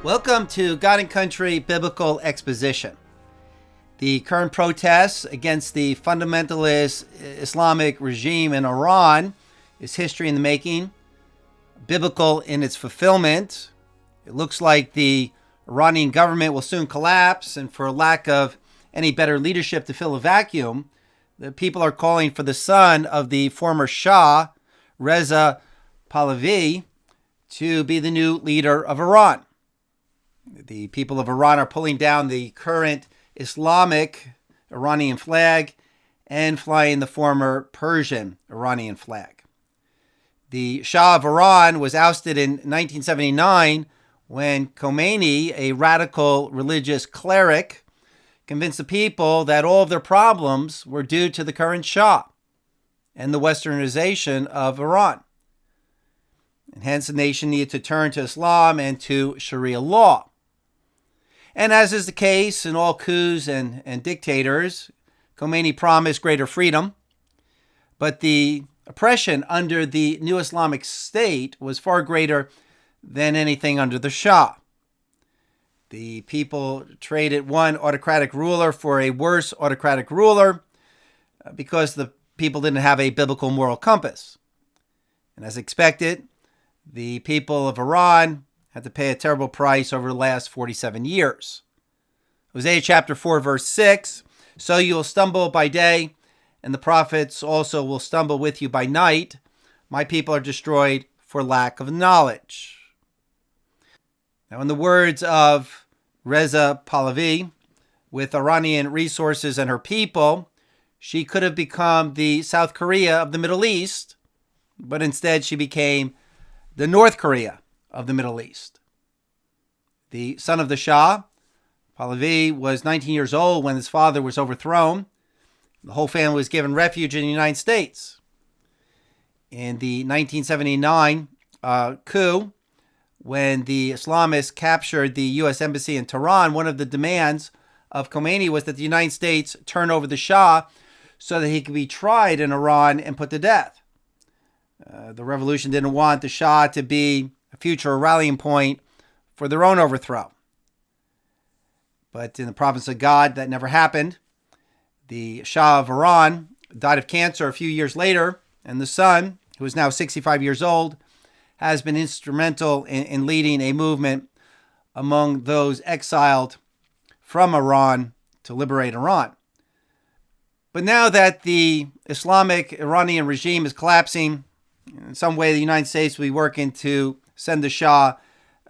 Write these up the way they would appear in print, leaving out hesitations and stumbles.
Welcome to God and Country Biblical Exposition. The current protests against the fundamentalist Islamic regime in Iran is history in the making, biblical in its fulfillment. It looks like the Iranian government will soon collapse, and for lack of any better leadership to fill a vacuum, the people are calling for the son of the former Shah, Reza Pahlavi, to be the new leader of Iran. The people of Iran are pulling down the current Islamic Iranian flag and flying the former Persian Iranian flag. The Shah of Iran was ousted in 1979 when Khomeini, a radical religious cleric, convinced the people that all of their problems were due to the current Shah and the westernization of Iran. And hence the nation needed to turn to Islam and to Sharia law. And as is the case in all coups and dictators, Khomeini promised greater freedom, but the oppression under the new Islamic State was far greater than anything under the Shah. The people traded one autocratic ruler for a worse autocratic ruler because the people didn't have a biblical moral compass. And as expected, the people of Iran had to pay a terrible price over the last 47 years. Hosea chapter 4, verse 6, "So you will stumble by day, and the prophets also will stumble with you by night. My people are destroyed for lack of knowledge." Now, in the words of Reza Pahlavi, with Iranian resources and her people, she could have become the South Korea of the Middle East, but instead she became the North Korea of the Middle East. The son of the Shah, Pahlavi, was 19 years old when his father was overthrown. The whole family was given refuge in the United States. In the 1979 coup, when the Islamists captured the U.S. Embassy in Tehran, one of the demands of Khomeini was that the United States turn over the Shah so that he could be tried in Iran and put to death. The revolution didn't want the Shah to be a future rallying point for their own overthrow. But in the providence of God, that never happened. The Shah of Iran died of cancer a few years later, and the son, who is now 65 years old, has been instrumental in leading a movement among those exiled from Iran to liberate Iran. But now that the Islamic Iranian regime is collapsing, in some way the United States will be working to send the Shah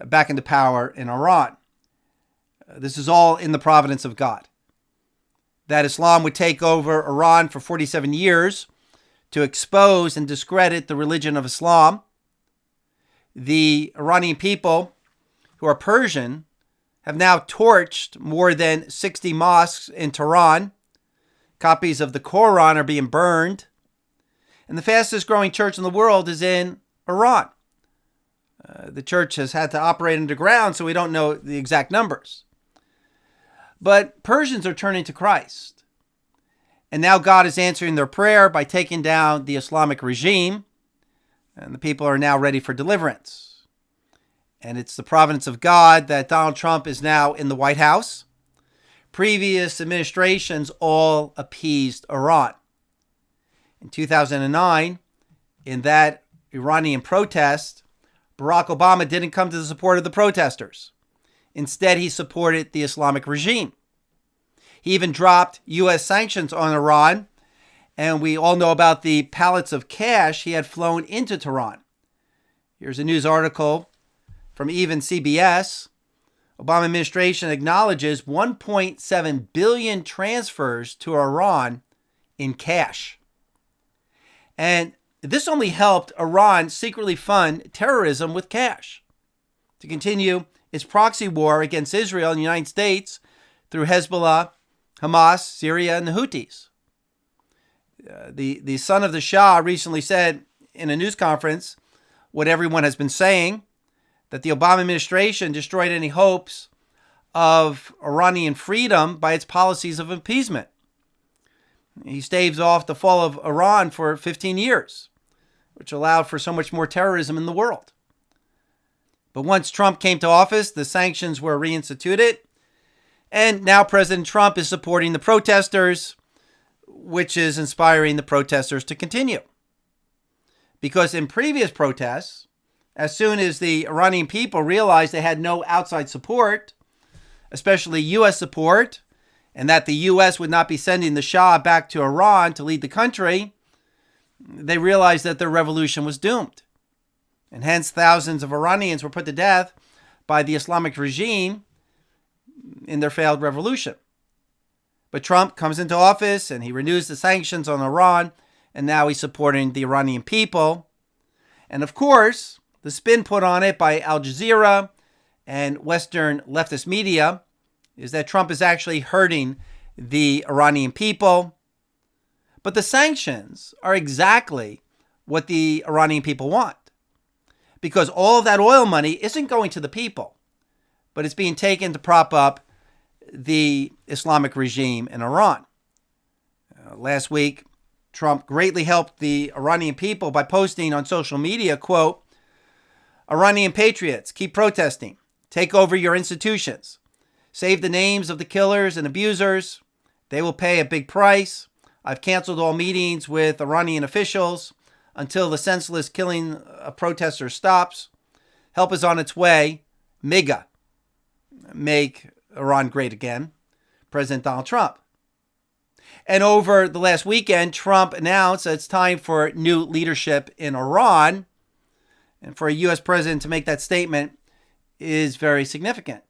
back into power in Iran. This is all in the providence of God. That Islam would take over Iran for 47 years to expose and discredit the religion of Islam. The Iranian people, who are Persian, have now torched more than 60 mosques in Tehran. Copies of the Quran are being burned. And the fastest growing church in the world is in Iran. The church has had to operate underground, so we don't know the exact numbers. But Persians are turning to Christ. And now God is answering their prayer by taking down the Islamic regime. And the people are now ready for deliverance. And it's the providence of God that Donald Trump is now in the White House. Previous administrations all appeased Iran. In 2009, in that Iranian protest, Barack Obama didn't come to the support of the protesters. Instead, he supported the Islamic regime. He even dropped U.S. sanctions on Iran, and we all know about the pallets of cash he had flown into Tehran. Here's a news article from even CBS. Obama administration acknowledges 1.7 billion transfers to Iran in cash. And this only helped Iran secretly fund terrorism with cash to continue its proxy war against Israel and the United States through Hezbollah, Hamas, Syria, and the Houthis. The son of the Shah recently said in a news conference what everyone has been saying, that the Obama administration destroyed any hopes of Iranian freedom by its policies of appeasement. He staves off the fall of Iran for 15 years, which allowed for so much more terrorism in the world. But once Trump came to office, the sanctions were reinstituted. And now President Trump is supporting the protesters, which is inspiring the protesters to continue. Because in previous protests, as soon as the Iranian people realized they had no outside support, especially U.S. support, and that the U.S. would not be sending the Shah back to Iran to lead the country, they realized that their revolution was doomed. And hence thousands of Iranians were put to death by the Islamic regime in their failed revolution. But Trump comes into office and he renews the sanctions on Iran, and now he's supporting the Iranian people. And of course, the spin put on it by Al Jazeera and Western leftist media is that Trump is actually hurting the Iranian people. But the sanctions are exactly what the Iranian people want. Because all of that oil money isn't going to the people, but it's being taken to prop up the Islamic regime in Iran. Last week, Trump greatly helped the Iranian people by posting on social media, quote, "Iranian patriots, keep protesting. Take over your institutions. Save the names of the killers and abusers. They will pay a big price. I've canceled all meetings with Iranian officials until the senseless killing of protesters stops. Help is on its way. MIGA, make Iran great again. President Donald Trump." And over the last weekend, Trump announced that it's time for new leadership in Iran. And for a U.S. president to make that statement is very significant.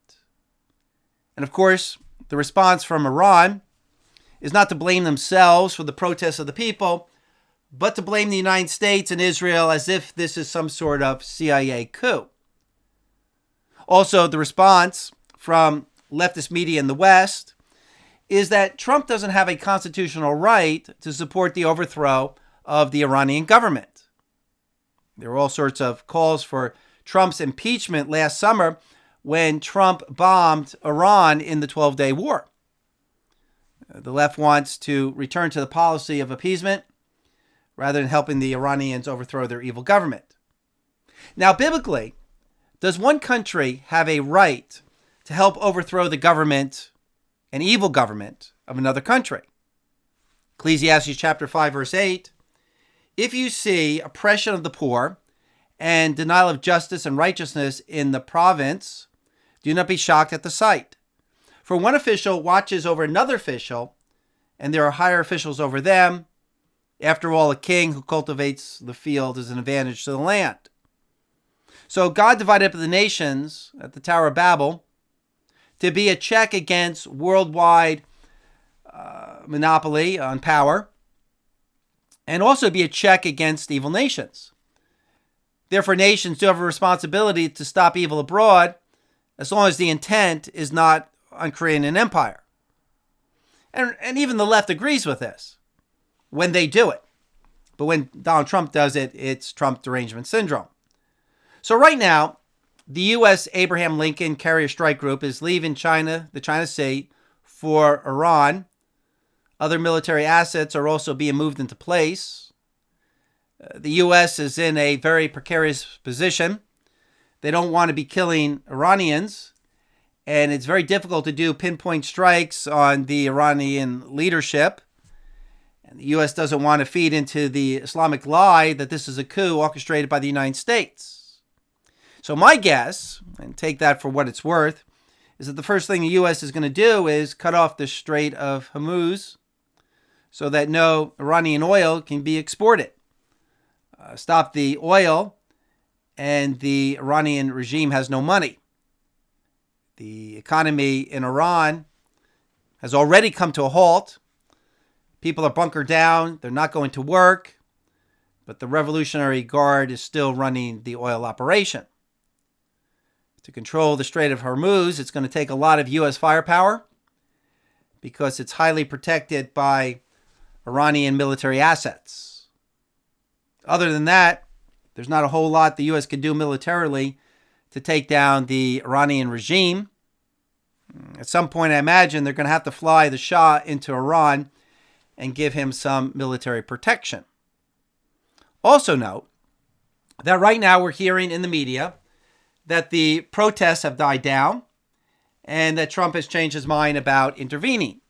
And of course, the response from Iran is not to blame themselves for the protests of the people, but to blame the United States and Israel as if this is some sort of CIA coup. Also, the response from leftist media in the West is that Trump doesn't have a constitutional right to support the overthrow of the Iranian government. There were all sorts of calls for Trump's impeachment last summer when Trump bombed Iran in the 12-day war. The left wants to return to the policy of appeasement rather than helping the Iranians overthrow their evil government. Now, biblically, does one country have a right to help overthrow the government, an evil government, of another country? Ecclesiastes chapter 5, verse 8, "If you see oppression of the poor and denial of justice and righteousness in the province, do not be shocked at the sight. For one official watches over another official, and there are higher officials over them. After all, a king who cultivates the field is an advantage to the land." So God divided up the nations at the Tower of Babel to be a check against worldwide monopoly on power, and also be a check against evil nations. Therefore, nations do have a responsibility to stop evil abroad, as long as the intent is not on creating an empire. And even the left agrees with this when they do it. But when Donald Trump does it, it's Trump derangement syndrome. So right now, the U.S. Abraham Lincoln Carrier Strike Group is leaving China, the China Sea, for Iran. Other military assets are also being moved into place. The U.S. is in a very precarious position. They don't want to be killing Iranians, and it's very difficult to do pinpoint strikes on the Iranian leadership. And the U.S. doesn't want to feed into the Islamic lie that this is a coup orchestrated by the United States. So my guess, and take that for what it's worth, is that the first thing the U.S. is going to do is cut off the Strait of Hormuz so that no Iranian oil can be exported. Stop the oil, and the Iranian regime has no money. The economy in Iran has already come to a halt. People are bunkered down. They're not going to work. But the Revolutionary Guard is still running the oil operation. To control the Strait of Hormuz, it's going to take a lot of U.S. firepower because it's highly protected by Iranian military assets. Other than that, there's not a whole lot the U.S. can do militarily to take down the Iranian regime. At some point, I imagine they're going to have to fly the Shah into Iran and give him some military protection. Also note that right now we're hearing in the media that the protests have died down and that Trump has changed his mind about intervening.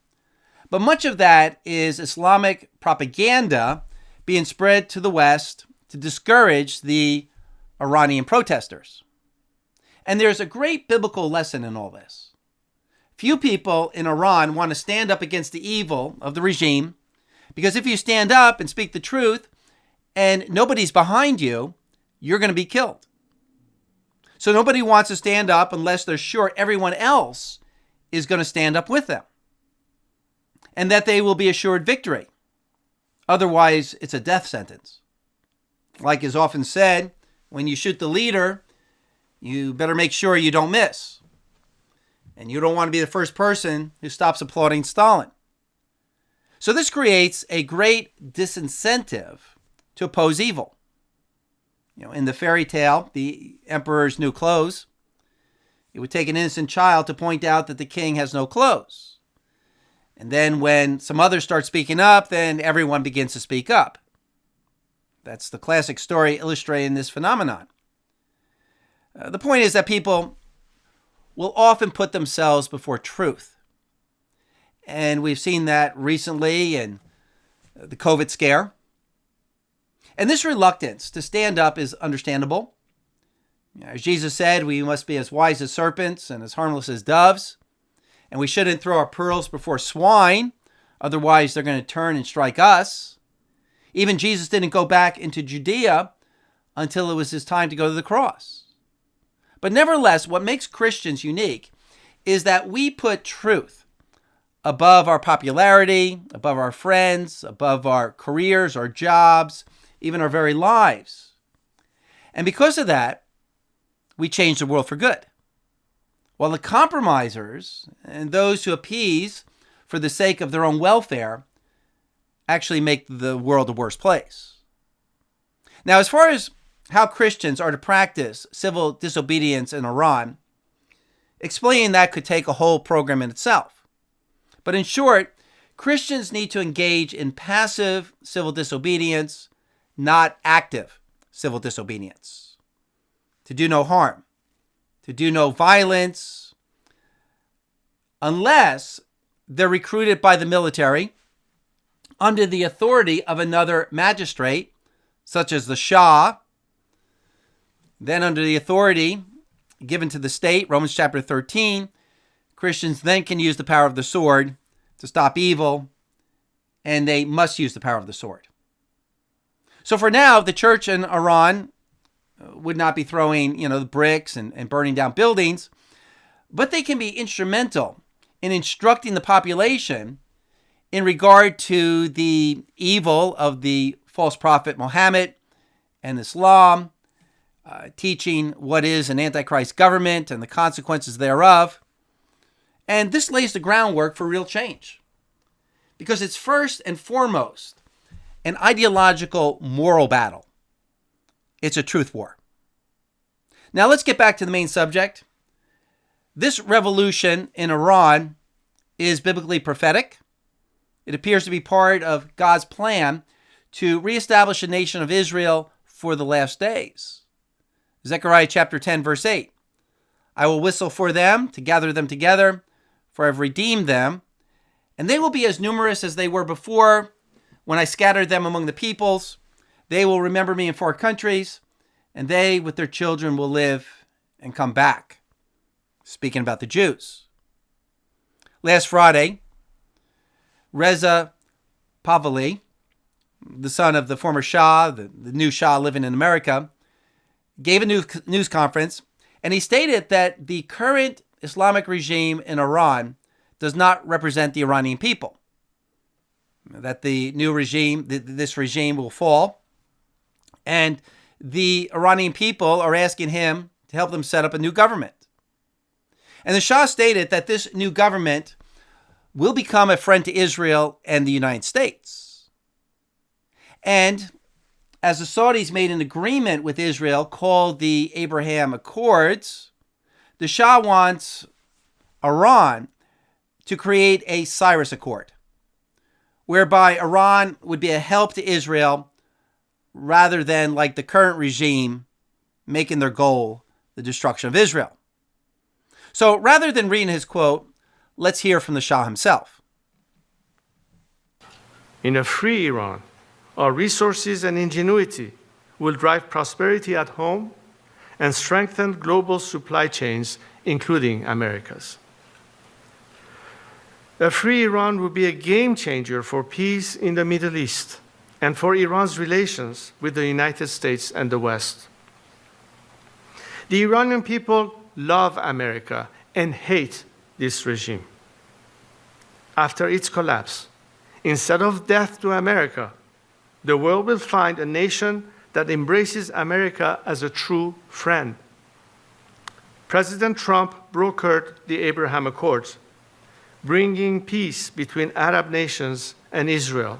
But much of that is Islamic propaganda being spread to the West to discourage the Iranian protesters. And there's a great biblical lesson in all this. Few people in Iran want to stand up against the evil of the regime, because if you stand up and speak the truth and nobody's behind you, you're going to be killed. So nobody wants to stand up unless they're sure everyone else is going to stand up with them and that they will be assured victory. Otherwise, it's a death sentence. Like is often said, when you shoot the leader, you better make sure you don't miss. And you don't want to be the first person who stops applauding Stalin. So this creates a great disincentive to oppose evil. In the fairy tale, The Emperor's New Clothes, it would take an innocent child to point out that the king has no clothes. And then when some others start speaking up, then everyone begins to speak up. That's the classic story illustrating this phenomenon. The point is that people will often put themselves before truth. And we've seen that recently in the COVID scare. And this reluctance to stand up is understandable. As Jesus said, we must be as wise as serpents and as harmless as doves. And we shouldn't throw our pearls before swine, otherwise they're going to turn and strike us. Even Jesus didn't go back into Judea until it was his time to go to the cross. But nevertheless, what makes Christians unique is that we put truth above our popularity, above our friends, above our careers, our jobs, even our very lives. And because of that, we change the world for good. While the compromisers and those who appease for the sake of their own welfare actually make the world a worse place. Now, as far as how Christians are to practice civil disobedience in Iran, explaining that could take a whole program in itself. But in short, Christians need to engage in passive civil disobedience, not active civil disobedience. To do no harm, to do no violence, unless they're recruited by the military under the authority of another magistrate, such as the Shah, then under the authority given to the state, Romans chapter 13, Christians then can use the power of the sword to stop evil, and they must use the power of the sword. So for now, the church in Iran would not be throwing, the bricks and burning down buildings, but they can be instrumental in instructing the population in regard to the evil of the false prophet Muhammad and Islam, teaching what is an antichrist government and the consequences thereof. And this lays the groundwork for real change, because it's first and foremost an ideological moral battle. It's a truth war. Now let's get back to the main subject. This revolution in Iran is biblically prophetic. It appears to be part of God's plan to reestablish a nation of Israel for the last days. Zechariah chapter 10, verse 8. I will whistle for them to gather them together, for I have redeemed them, and they will be as numerous as they were before when I scattered them among the peoples. They will remember me in far countries, and they with their children will live and come back. Speaking about the Jews. Last Friday, Reza Pahlavi, the son of the former Shah, the new Shah living in America, gave a news conference, and he stated that the current Islamic regime in Iran does not represent the Iranian people. That the new regime, this regime will fall, and the Iranian people are asking him to help them set up a new government. And the Shah stated that this new government will become a friend to Israel and the United States. And as the Saudis made an agreement with Israel called the Abraham Accords, the Shah wants Iran to create a Cyrus Accord, whereby Iran would be a help to Israel rather than, like the current regime, making their goal the destruction of Israel. So rather than reading his quote, let's hear from the Shah himself. In a free Iran, our resources and ingenuity will drive prosperity at home and strengthen global supply chains, including America's. A free Iran will be a game changer for peace in the Middle East and for Iran's relations with the United States and the West. The Iranian people love America and hate this regime. After its collapse, instead of death to America, the world will find a nation that embraces America as a true friend. President Trump brokered the Abraham Accords, bringing peace between Arab nations and Israel.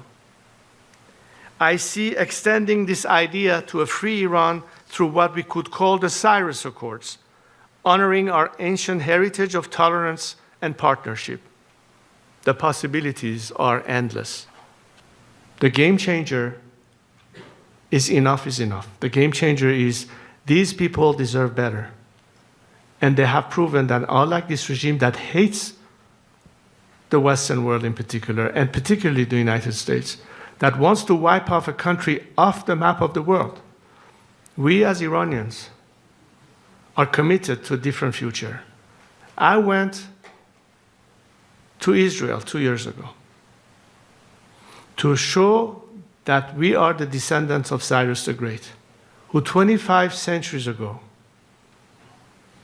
I see extending this idea to a free Iran through what we could call the Cyrus Accords, honoring our ancient heritage of tolerance and partnership. The possibilities are endless. The game changer is enough is enough. The game changer is these people deserve better. And they have proven that unlike this regime that hates the Western world in particular, and particularly the United States, that wants to wipe off a country off the map of the world, we as Iranians are committed to a different future. I went to Israel 2 years ago to show that we are the descendants of Cyrus the Great, who 25 centuries ago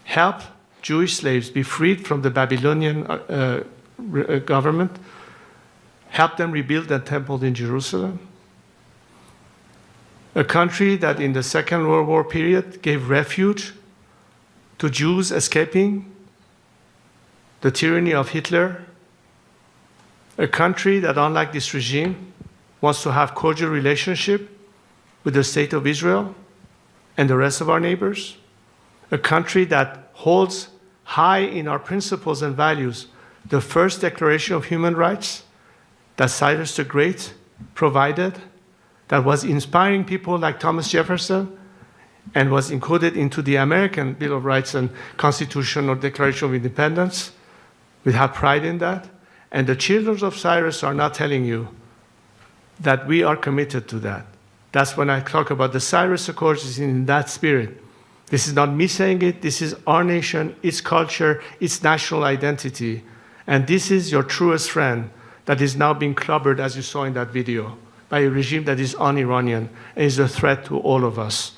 helped Jewish slaves be freed from the Babylonian government, helped them rebuild the temple in Jerusalem, a country that in the Second World War period gave refuge to Jews escaping the tyranny of Hitler, a country that, unlike this regime, wants to have cordial relationship with the state of Israel and the rest of our neighbors, a country that holds high in our principles and values the first Declaration of Human Rights that Cyrus the Great provided, that was inspiring people like Thomas Jefferson and was encoded into the American Bill of Rights and Constitution or Declaration of Independence. We have pride in that. And the children of Cyrus are not telling you that we are committed to that. That's when I talk about the Cyrus Accords is in that spirit. This is not me saying it. This is our nation, its culture, its national identity. And this is your truest friend that is now being clobbered, as you saw in that video, by a regime that is un-Iranian and is a threat to all of us.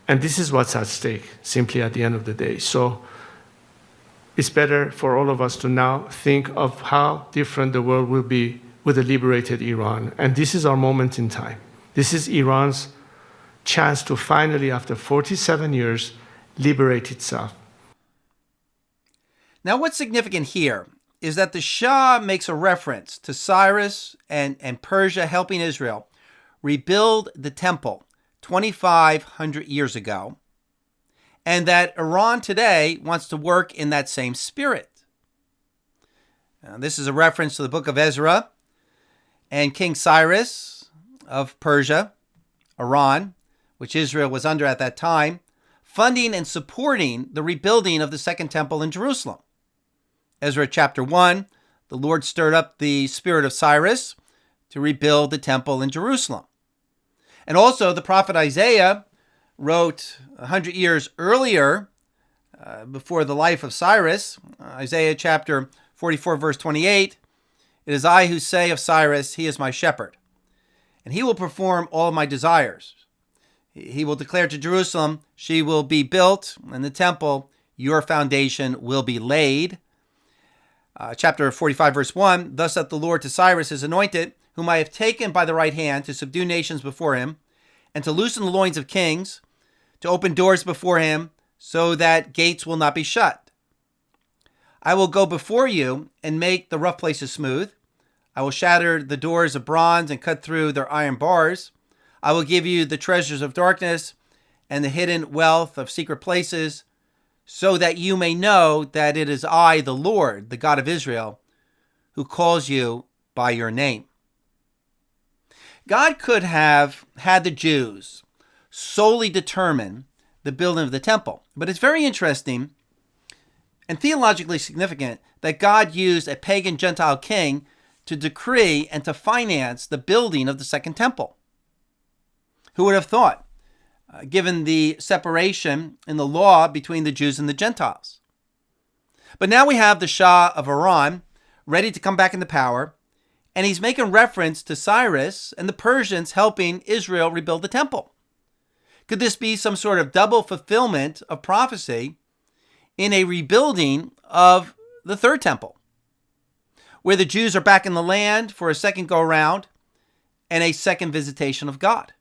And this is what's at stake, simply at the end of the day. So it's better for all of us to now think of how different the world will be with a liberated Iran. And this is our moment in time. This is Iran's chance to finally, after 47 years, liberate itself. Now, what's significant here is that the Shah makes a reference to Cyrus and Persia helping Israel rebuild the temple 2,500 years ago, and that Iran today wants to work in that same spirit. Now, this is a reference to the book of Ezra and King Cyrus of Persia, Iran, which Israel was under at that time, funding and supporting the rebuilding of the Second Temple in Jerusalem. Ezra chapter 1, the Lord stirred up the spirit of Cyrus to rebuild the temple in Jerusalem. And also the prophet Isaiah wrote 100 years earlier, before the life of Cyrus, Isaiah chapter 44, verse 28, "It is I who say of Cyrus, he is my shepherd, and he will perform all my desires. He will declare to Jerusalem, she will be built, and the temple, your foundation will be laid." Chapter 45, verse 1, "Thus saith the Lord to Cyrus, his anointed, whom I have taken by the right hand to subdue nations before him, and to loosen the loins of kings, to open doors before him, so that gates will not be shut. I will go before you and make the rough places smooth. I will shatter the doors of bronze and cut through their iron bars. I will give you the treasures of darkness and the hidden wealth of secret places, so that you may know that it is I, the Lord, the God of Israel, who calls you by your name." God could have had the Jews solely determine the building of the temple. But it's very interesting and theologically significant that God used a pagan Gentile king to decree and to finance the building of the second temple. Who would have thought, given the separation in the law between the Jews and the Gentiles? But now we have the Shah of Iran ready to come back into power, and he's making reference to Cyrus and the Persians helping Israel rebuild the temple. Could this be some sort of double fulfillment of prophecy in a rebuilding of the third temple, where the Jews are back in the land for a second go-around and a second visitation of God?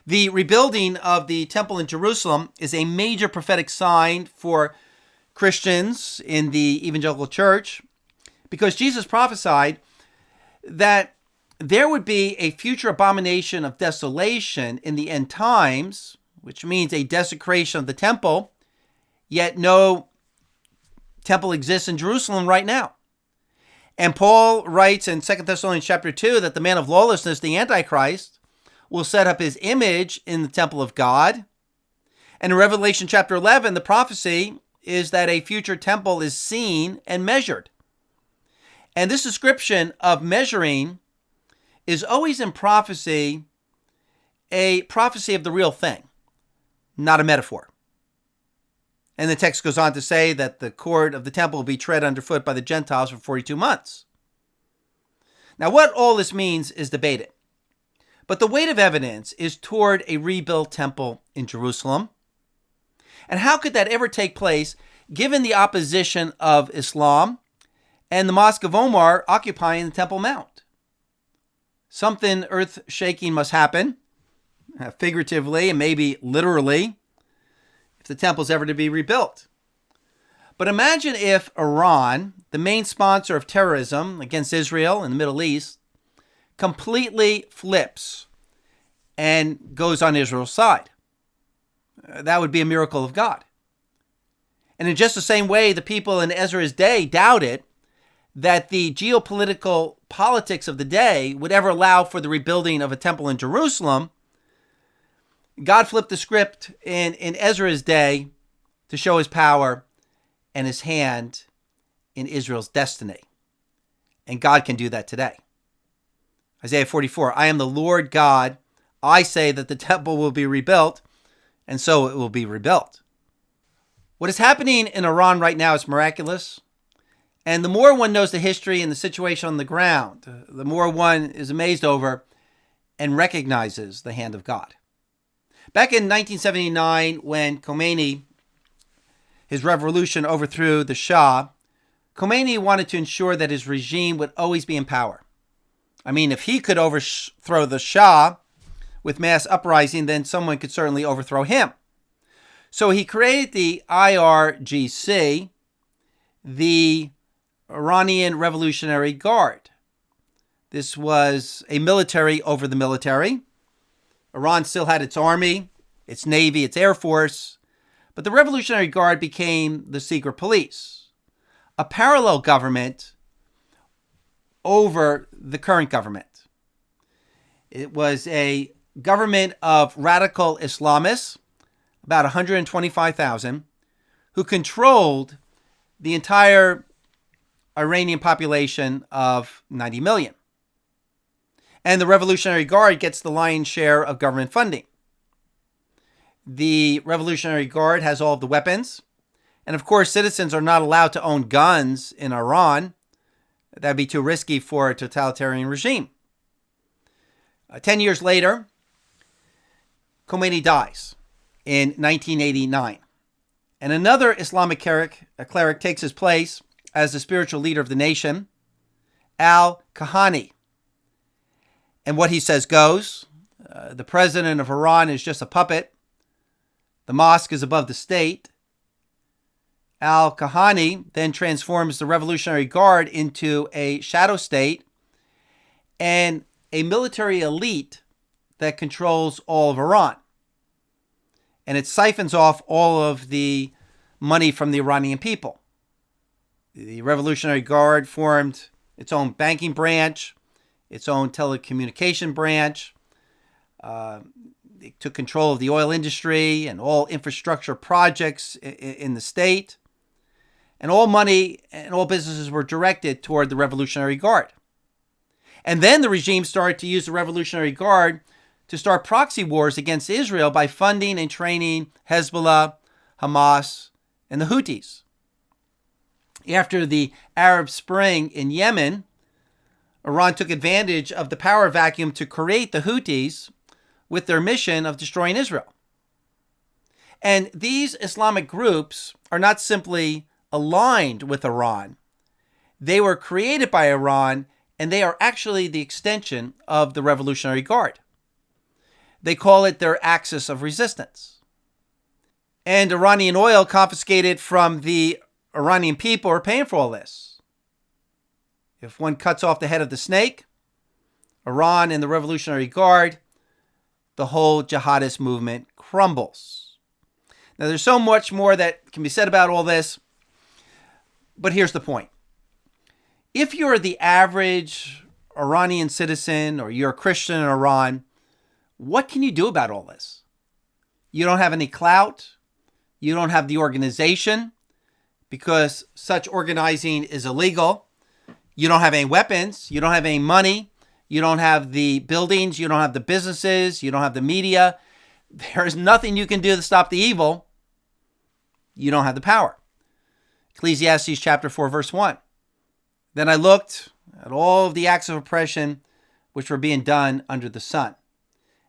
The rebuilding of the temple in Jerusalem is a major prophetic sign for Christians in the evangelical church, because Jesus prophesied that there would be a future abomination of desolation in the end times, which means a desecration of the temple, yet no temple exists in Jerusalem right now. And Paul writes in 2 Thessalonians chapter 2 that the man of lawlessness, the Antichrist, will set up his image in the temple of God. And in Revelation chapter 11, the prophecy is that a future temple is seen and measured. And this description of measuring is always in prophecy a prophecy of the real thing, not a metaphor. And the text goes on to say that the court of the temple will be tread underfoot by the Gentiles for 42 months. Now, what all this means is debated. But the weight of evidence is toward a rebuilt temple in Jerusalem. And how could that ever take place given the opposition of Islam and the Mosque of Omar occupying the Temple Mount? Something earth-shaking must happen, figuratively and maybe literally, if the temple's ever to be rebuilt. But imagine if Iran, the main sponsor of terrorism against Israel in the Middle East, completely flips and goes on Israel's side. That would be a miracle of God. And in just the same way the people in Ezra's day doubted that the geopolitical politics of the day would ever allow for the rebuilding of a temple in Jerusalem, God flipped the script in Ezra's day to show his power and his hand in Israel's destiny. And God can do that today. Isaiah 44, I am the Lord God. I say that the temple will be rebuilt, and so it will be rebuilt. What is happening in Iran right now is miraculous. And the more one knows the history and the situation on the ground, the more one is amazed over and recognizes the hand of God. Back in 1979, when Khomeini, his revolution overthrew the Shah, Khomeini wanted to ensure that his regime would always be in power. I mean, if he could overthrow the Shah with mass uprising, then someone could certainly overthrow him. So he created the IRGC, the Iranian Revolutionary Guard. This was a military over the military. Iran still had its army, its navy, its air force, but the Revolutionary Guard became the secret police, a parallel government over the current government. It was a government of radical Islamists, about 125,000, who controlled the entire Iranian population of 90 million. And the Revolutionary Guard gets the lion's share of government funding. The Revolutionary Guard has all of the weapons. And of course, citizens are not allowed to own guns in Iran. That'd be too risky for a totalitarian regime. 10 years later, Khomeini dies in 1989. And another Islamic cleric takes his place as the spiritual leader of the nation, al-Kahani. And what he says goes. The president of Iran is just a puppet. The mosque is above the state. Al-Kahani then transforms the Revolutionary Guard into a shadow state and a military elite that controls all of Iran. And it siphons off all of the money from the Iranian people. The Revolutionary Guard formed its own banking branch, its own telecommunication branch. They took control of the oil industry and all infrastructure projects in the state. And all money and all businesses were directed toward the Revolutionary Guard. And then the regime started to use the Revolutionary Guard to start proxy wars against Israel by funding and training Hezbollah, Hamas, and the Houthis. After the Arab Spring in Yemen, Iran took advantage of the power vacuum to create the Houthis with their mission of destroying Israel. And these Islamic groups are not simply aligned with Iran. They were created by Iran, and they are actually the extension of the Revolutionary Guard. They call it their axis of resistance. And Iranian oil confiscated from the Iranian people are paying for all this. If one cuts off the head of the snake, Iran and the Revolutionary Guard, the whole jihadist movement crumbles. Now, there's so much more that can be said about all this, but here's the point. If you're the average Iranian citizen or you're a Christian in Iran, what can you do about all this? You don't have any clout. You don't have the organization because such organizing is illegal. You don't have any weapons. You don't have any money. You don't have the buildings. You don't have the businesses. You don't have the media. There's nothing you can do to stop the evil. You don't have the power. Ecclesiastes chapter 4, verse 1. Then I looked at all of the acts of oppression which were being done under the sun.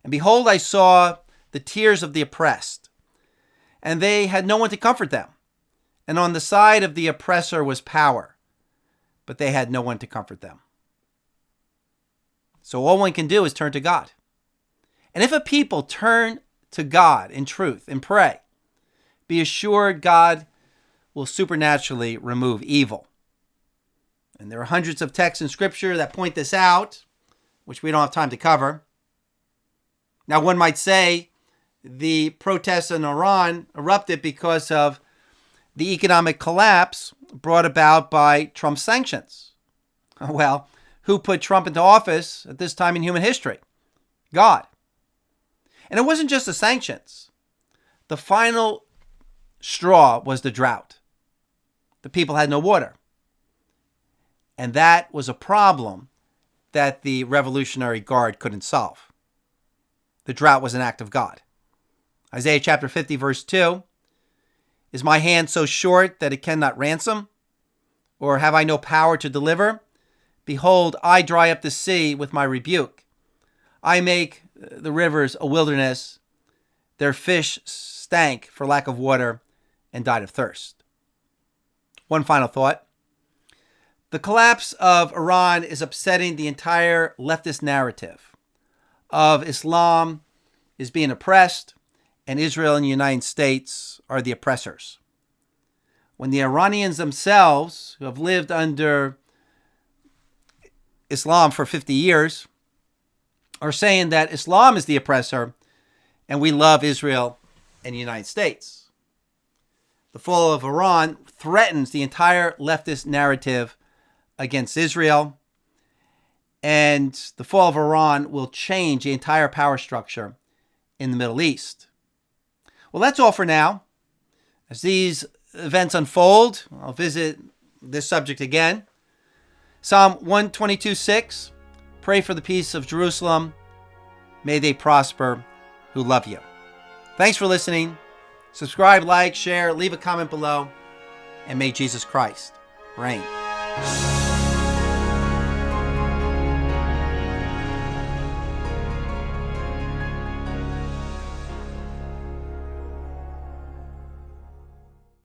And behold, I saw the tears of the oppressed, and they had no one to comfort them. And on the side of the oppressor was power, but they had no one to comfort them. So all one can do is turn to God. And if a people turn to God in truth and pray, be assured God will supernaturally remove evil. And there are hundreds of texts in Scripture that point this out, which we don't have time to cover. Now, one might say the protests in Iran erupted because of the economic collapse brought about by Trump's sanctions. Well, who put Trump into office at this time in human history? God. And it wasn't just the sanctions. The final straw was the drought. The people had no water. And that was a problem that the Revolutionary Guard couldn't solve. The drought was an act of God. Isaiah chapter 50, verse 2. Is my hand so short that it cannot ransom? Or have I no power to deliver? Behold, I dry up the sea with my rebuke. I make the rivers a wilderness. Their fish stank for lack of water and died of thirst. One final thought. The collapse of Iran is upsetting the entire leftist narrative of Islam is being oppressed and Israel and the United States are the oppressors. When the Iranians themselves, who have lived under Islam for 50 years, are saying that Islam is the oppressor and we love Israel and the United States. The fall of Iran threatens the entire leftist narrative against Israel, and the fall of Iran will change the entire power structure in the Middle East. Well, that's all for now. As these events unfold, I'll visit this subject again. Psalm 122:6, pray for the peace of Jerusalem. May they prosper who love you. Thanks for listening. Subscribe, like, share, leave a comment below, and may Jesus Christ reign.